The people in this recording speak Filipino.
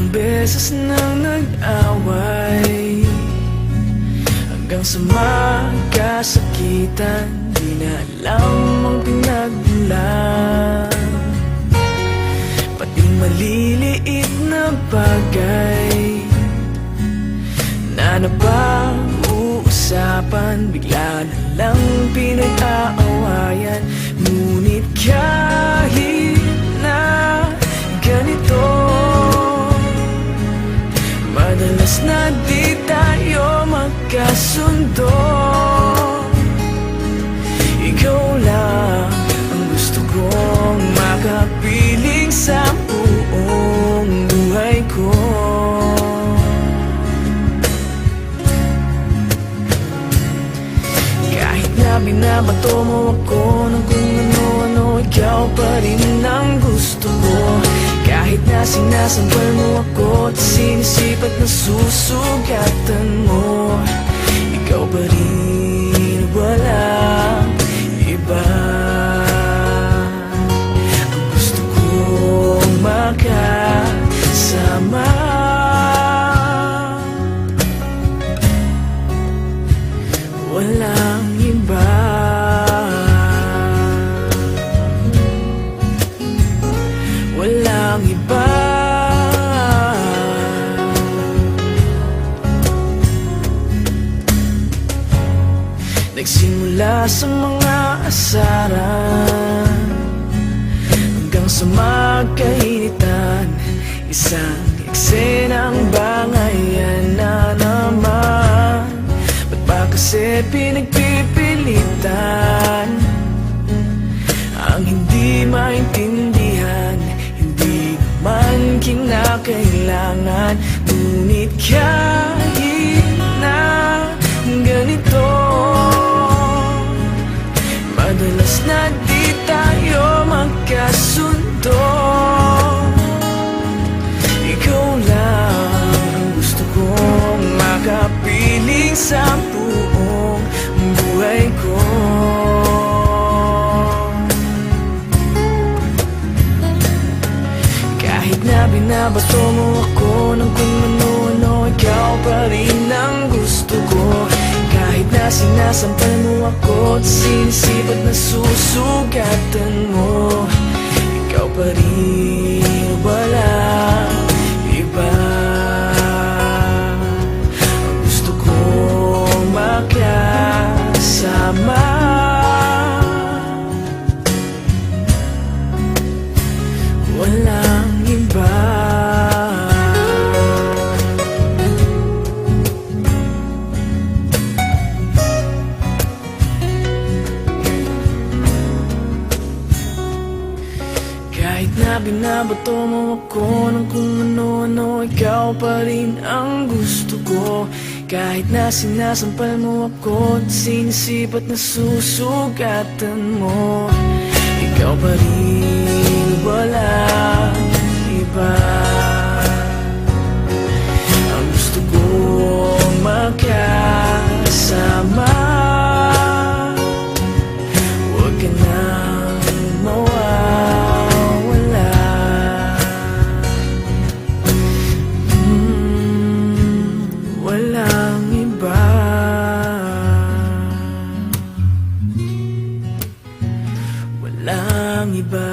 beses nang nag-away, hanggang sa magkasakitan. Di na alam ang pinagmulan, pati maliliit na bagay na napag-uusapan, bigla na lang pinag-aawayan. Ngunit kahit na ganito, madalas na di tayo magkasundo. Ikaw lang ang gusto kong makapiling sa buong buhay ko. Kahit na binabato mo ako ng kung ano-ano, ikaw pa rin ang gusto ko. Kahit na sinasampal mo ako at sinisipat na susugatan mo, ikaw pa rin, walang iba. Ang gusto kong makasama, walang iba. Walang iba. Nagsimula sa mga asaran hanggang sa magkainitan, isang eksenang bangayan na naman. Ba't ba kasi pinagpipilitan ang hindi maintindihan? Hindi naman kinakailangan. Ngunit kahit na ganito, madalas na di tayo magkasundo. Ikaw lang ang gusto kong makapiling sa buong buhay ko. Kahit na binabato mo ako ng kung ano-ano, ikaw pa rin ang gusto ko. Kahit na sinasampal mo ako at sinisipat na susugatan mo, ikaw pa rin, walang iba. Ang gusto kong makasama, walang iba. Kahit na binabato mo ako ng kung ano-ano, ikaw pa rin ang gusto ko. Kahit na sinasampal mo ako at sinisipat na susugatan mo, ikaw pa rin, walang iba. Ang gusto kong makasama, huwag ka nang mawawala. Walang iba. Walang iba.